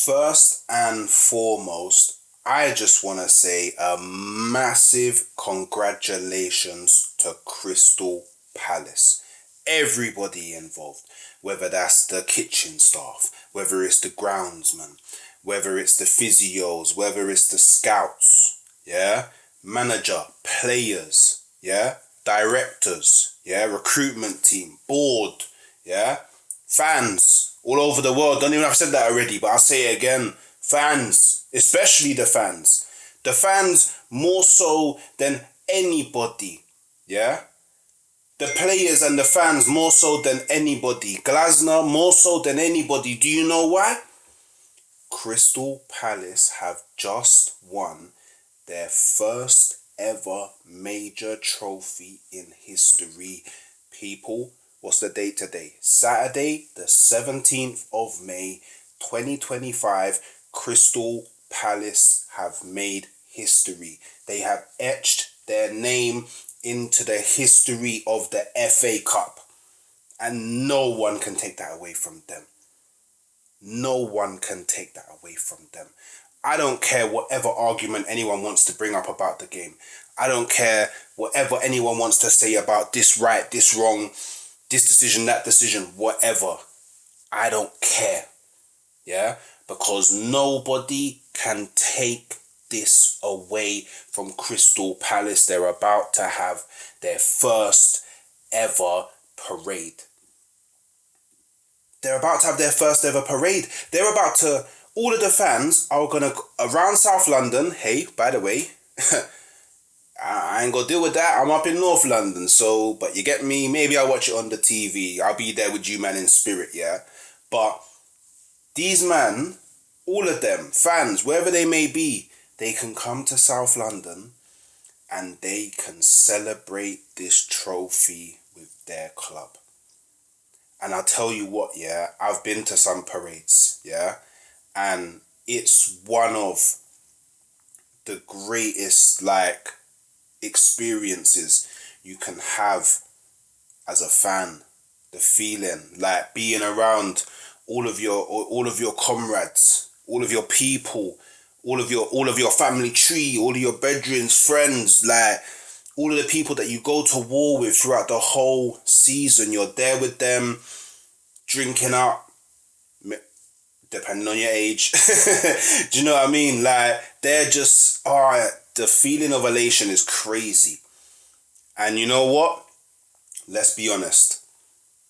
First and foremost, I just want to say a massive congratulations to Crystal Palace. Everybody involved, whether that's the kitchen staff, whether it's the groundsman, whether it's the physios, whether it's the scouts, yeah, manager, players, yeah, directors, yeah, recruitment team, board, yeah, fans all over the world. Don't even have said that already, but I'll say it again. Fans, especially the fans. The fans more so than anybody, yeah? The players and the fans more so than anybody. Glasner more so than anybody. Do you know why? Crystal Palace have just won their first ever major trophy in history. People, what's the date today? Saturday, the 17th of May, 2025. Crystal Palace have made history. They have etched their name into the history of the FA Cup. And no one can take that away from them. No one can take that away from them. I don't care whatever argument anyone wants to bring up about the game. I don't care whatever anyone wants to say about this right, this wrong, this decision, that decision, whatever. I don't care. Yeah? Because nobody can take this away from Crystal Palace. They're about to have their first ever parade. They're about to have their first ever parade. They're about to, all of the fans are going to, around South London, hey, by the way, I ain't going to deal with that. I'm up in North London, so, but you get me? Maybe I'll watch it on the TV. I'll be there with you, man, in spirit, yeah? But these man, all of them, fans, wherever they may be, they can come to South London and they can celebrate this trophy with their club. And I'll tell you what, yeah, I've been to some parades, yeah, and it's one of the greatest, like, experiences you can have as a fan. The feeling, like being around all of your comrades, all of your people, all of your family tree, all of your bedrooms, friends, like all of the people that you go to war with throughout the whole season. You're there with them, drinking up, depending on your age. Do you know what I mean? Like, they're just, the feeling of elation is crazy. And you know what? Let's be honest.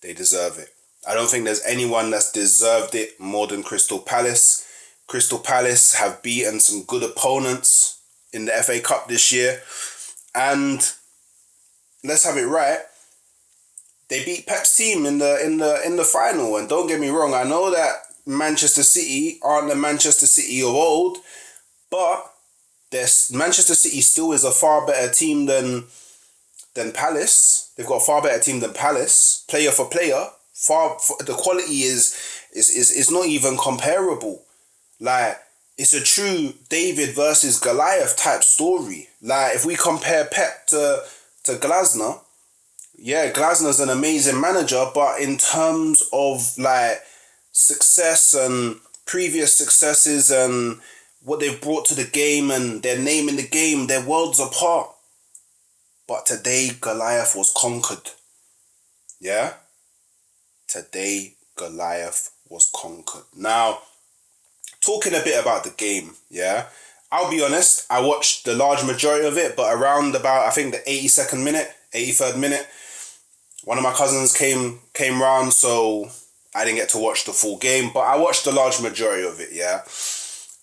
They deserve it. I don't think there's anyone that's deserved it more than Crystal Palace. Crystal Palace have beaten some good opponents in the FA Cup this year. And let's have it right. They beat Pep's team in the final. And don't get me wrong, I know that Manchester City aren't the Manchester City of old, but Manchester City still is a far better team than Palace. They've got a far better team than Palace, player for player. The quality is not even comparable. Like, it's a true David versus Goliath type story. Like, if we compare Pep to Glasner, yeah, Glasner's an amazing manager, but in terms of like success and previous successes and what they've brought to the game and their name in the game, they're worlds apart. But today, Goliath was conquered. Yeah? Today, Goliath was conquered. Now, talking a bit about the game, yeah? I'll be honest, I watched the large majority of it, but around about, I think, the 82nd minute, 83rd minute, one of my cousins came round, so I didn't get to watch the full game, but I watched the large majority of it, yeah?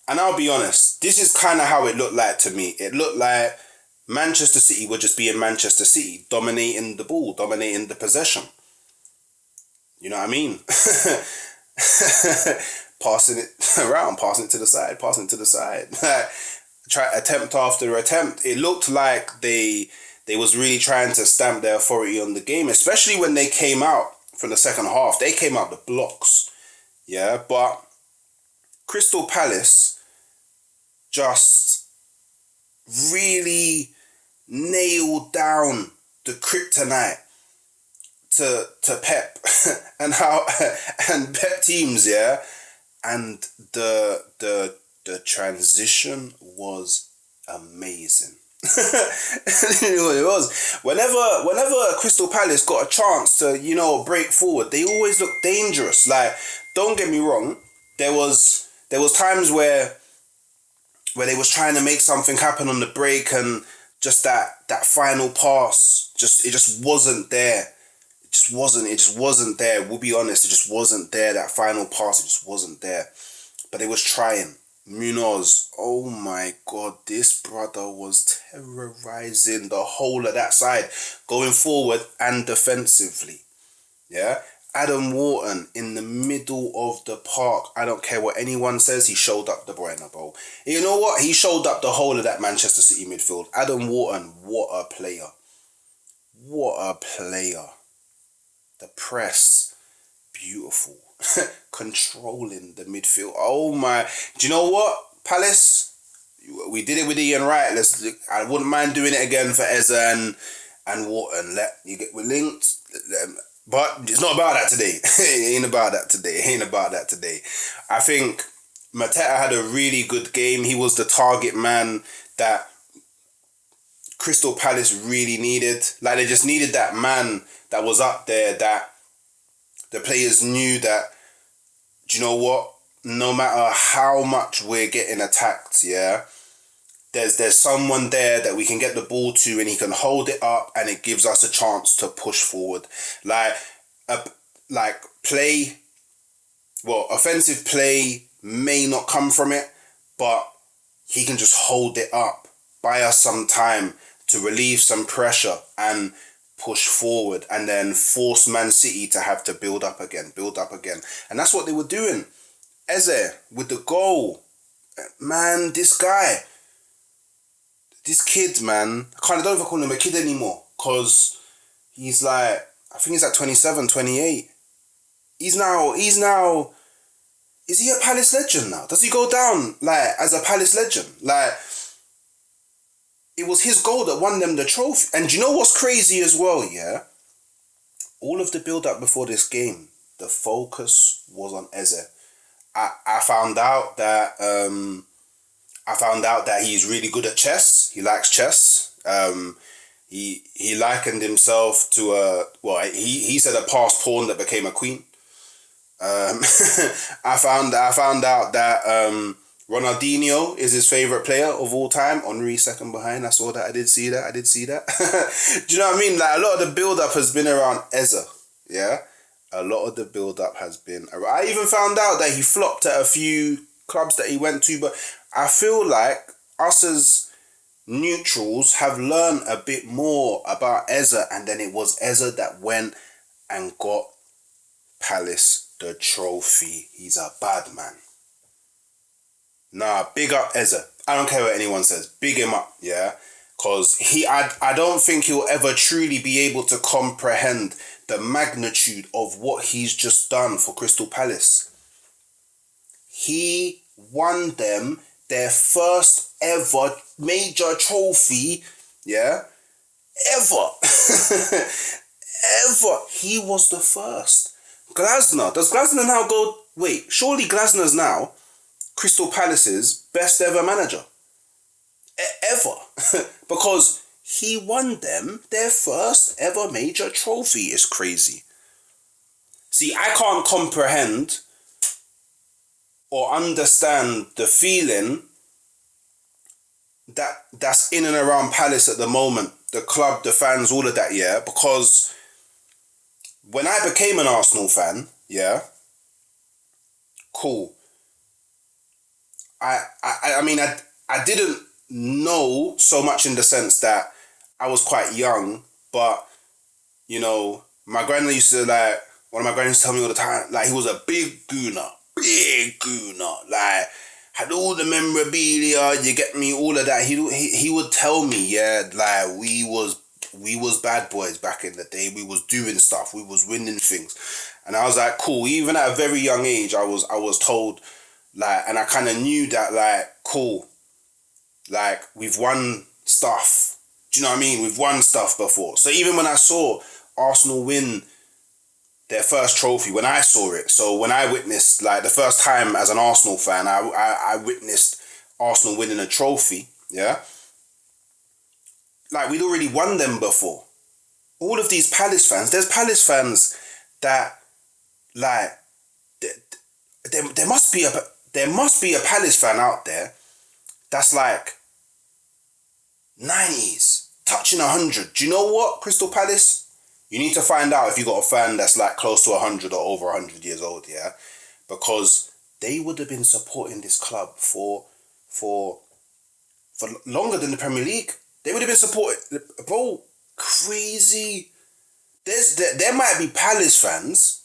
And I'll be honest, this is kind of how it looked like to me. It looked like Manchester City were just being Manchester City, dominating the ball, dominating the possession. You know what I mean? Passing it around, passing it to the side. Attempt after attempt. It looked like they was really trying to stamp their authority on the game, especially when they came out from the second half. They came out the blocks. Yeah, but Crystal Palace just really nailed down the kryptonite to Pep and Pep teams, yeah. and the transition was amazing. You know what it was? Whenever Crystal Palace got a chance to, break forward, they always looked dangerous. Like, don't get me wrong, there was times where they was trying to make something happen on the break, and just that final pass, it just wasn't there. It just wasn't there. We'll be honest, it just wasn't there. That final pass, it just wasn't there. But they was trying. Munoz, oh my God, this brother was terrorizing the whole of that side, going forward and defensively. Yeah? Adam Wharton in the middle of the park. I don't care what anyone says, he showed up the Brenner Bowl. You know what? He showed up the whole of that Manchester City midfield. Adam Wharton, what a player. What a player. The press, beautiful. Controlling the midfield. Oh my. Do you know what, Palace? We did it with Ian Wright. I wouldn't mind doing it again for Eze and Wharton. We're linked. But it's not about that today. It ain't about that today. I think Mateta had a really good game. He was the target man that Crystal Palace really needed. Like, they just needed that man that was up there, that the players knew that, do you know what? No matter how much we're getting attacked, yeah, there's someone there that we can get the ball to, and he can hold it up, and it gives us a chance to push forward. Offensive play may not come from it, but he can just hold it up, buy us some time to relieve some pressure and push forward, and then force Man City to have to build up again. And that's what they were doing. Eze with the goal. Man, this kid, man, I don't even call him a kid anymore, because he's like, I think he's like 27, 28. He's now, is he a Palace legend now? Does he go down like as a Palace legend? Like, it was his goal that won them the trophy. And do you know what's crazy as well, yeah? All of the build-up before this game, the focus was on Eze. I found out that he's really good at chess. He likes chess. He likened himself to he said a past pawn that became a queen. I found out that Ronaldinho is his favourite player of all time. Henri second behind. I saw that. I did see that. Do you know what I mean? Like, a lot of the build-up has been around Eze. Yeah? A lot of the build-up has been around. I even found out that he flopped at a few clubs that he went to, but I feel like us as neutrals have learned a bit more about Eze, and then it was Eze that went and got Palace the trophy. He's a bad man. Nah, big up Eze. I don't care what anyone says. Big him up, yeah? Because I don't think he'll ever truly be able to comprehend the magnitude of what he's just done for Crystal Palace. He won them their first ever major trophy, yeah? Ever. Ever. He was the first. Glasner. Does Glasner now go... Wait, surely Glasner's now Crystal Palace's best ever manager. Ever. Because he won them their first ever major trophy. Is crazy. See, I can't comprehend or understand the feeling that's in and around Palace at the moment. The club, the fans, all of that, yeah? Because when I became an Arsenal fan, yeah, cool. I mean, I didn't know so much in the sense that I was quite young, but, you know, my granny used to, like, one of my grannies tell me all the time, like, he was a big gooner, like, had all the memorabilia, you get me, all of that. He would tell me, yeah, like, we was bad boys back in the day. We was doing stuff. We was winning things. And I was like, cool. Even at a very young age, I was told, like, and I kind of knew that, like, cool. Like, we've won stuff. Do you know what I mean? We've won stuff before. So even when I saw Arsenal win their first trophy when I saw it. So when I witnessed, like, the first time as an Arsenal fan, I witnessed Arsenal winning a trophy, yeah? Like, we'd already won them before. All of these Palace fans, there's Palace fans that, like, there must be a Palace fan out there that's like 90s, touching 100. Do you know what, Crystal Palace? You need to find out if you got a fan that's like close to 100 or over 100 years old, yeah? Because they would have been supporting this club for longer than the Premier League. They would have been supporting, bro, crazy. There might be Palace fans,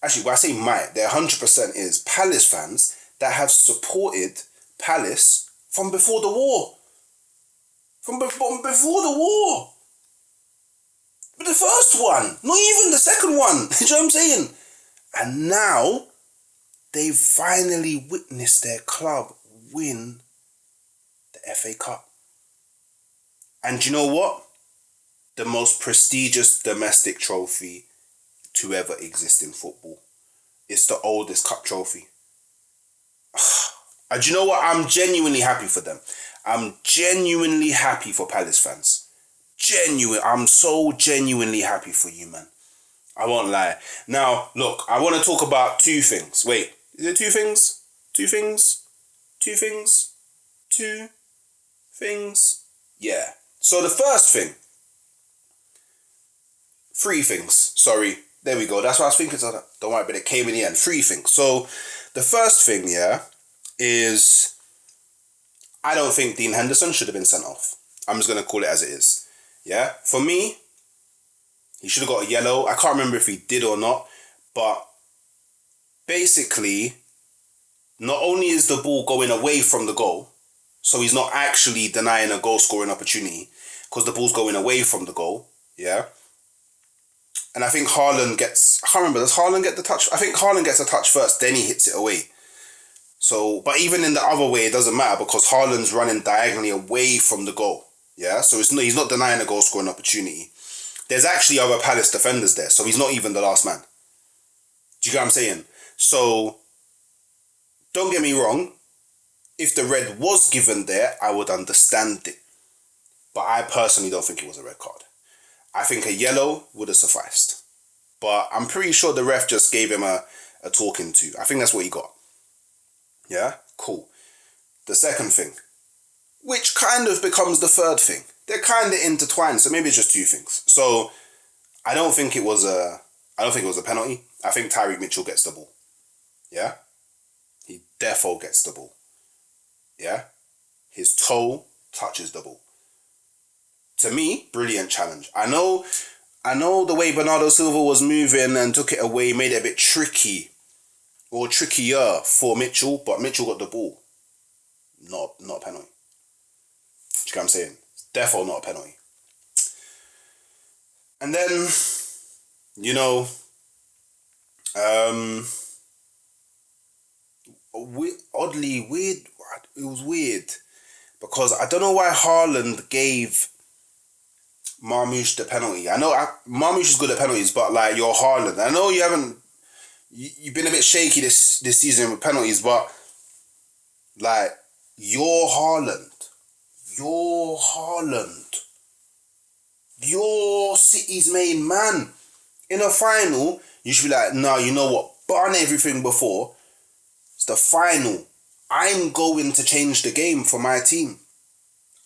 actually, when I say might, there 100% is Palace fans that have supported Palace from before the war. From before the war. But the first one, not even the second one. You know what I'm saying? And now, they finally witnessed their club win the FA Cup. And you know what? The most prestigious domestic trophy to ever exist in football. It's the oldest cup trophy. And you know what? I'm genuinely happy for them. I'm genuinely happy for Palace fans. I'm so genuinely happy for you, man. I won't lie. Now, look, I want to talk about two things. Wait, is it two things? Two things? Two things? Two things? Yeah. So the first thing. Three things. Sorry. There we go. That's what I was thinking. So don't worry, but it came in the end. Three things. So the first thing, yeah, is I don't think Dean Henderson should have been sent off. I'm just going to call it as it is. Yeah, for me, he should have got a yellow. I can't remember if he did or not, but basically, not only is the ball going away from the goal, so he's not actually denying a goal scoring opportunity because the ball's going away from the goal, yeah. And I think Haaland gets, I can't remember, does Haaland get the touch? I think Haaland gets a touch first, then he hits it away. So, but even in the other way, it doesn't matter because Haaland's running diagonally away from the goal. Yeah, so he's not denying a goal scoring opportunity. There's actually other Palace defenders there, so he's not even the last man. Do you get what I'm saying? So, don't get me wrong. If the red was given there, I would understand it. But I personally don't think it was a red card. I think a yellow would have sufficed. But I'm pretty sure the ref just gave him a talking to. I think that's what he got. Yeah? Cool. The second thing, which kind of becomes the third thing. They're kind of intertwined, so maybe it's just two things. So, I don't think it was a penalty. I think Tyreek Mitchell gets the ball. Yeah? He defo gets the ball. Yeah? His toe touches the ball. To me, brilliant challenge. I know the way Bernardo Silva was moving and took it away made it a bit tricky or trickier for Mitchell, but Mitchell got the ball. Not a penalty. Do you get what I'm saying? Defo not a penalty. And then, you know, oddly weird. It was weird because I don't know why Haaland gave Marmoush the penalty. I know Marmoush is good at penalties, but like, you're Haaland. I know you've been a bit shaky this season with penalties, but like, you're Haaland. You're City's main man. In a final, you should be like, nah, you know what? Burn everything before. It's the final. I'm going to change the game for my team.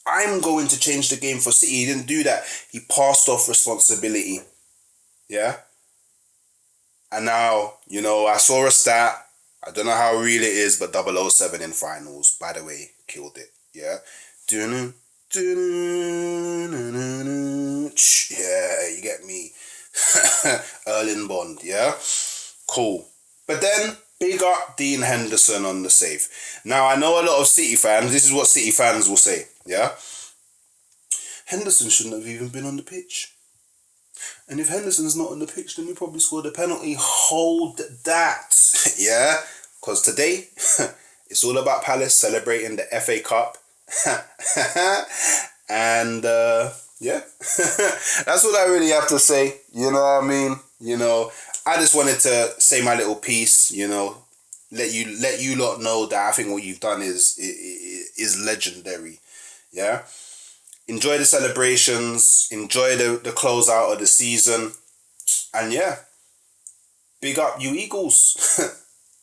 I'm going to change the game for City. He didn't do that. He passed off responsibility. Yeah? And now, you know, I saw a stat. I don't know how real it is, but 007 in finals, by the way, killed it. Yeah? Yeah, you get me. Erling Bond, yeah? Cool. But then, big up Dean Henderson on the save. Now, I know a lot of City fans, this is what City fans will say, yeah? Henderson shouldn't have even been on the pitch. And if Henderson's not on the pitch, then we probably scored a penalty. Hold that, yeah? Because today, it's all about Palace celebrating the FA Cup. And, Yeah. That's what I really have to say. You know what I mean? I just wanted to say my little piece, let you lot know that I think what you've done is legendary. Yeah. Enjoy the celebrations, enjoy the closeout of the season, and yeah, big up you Eagles.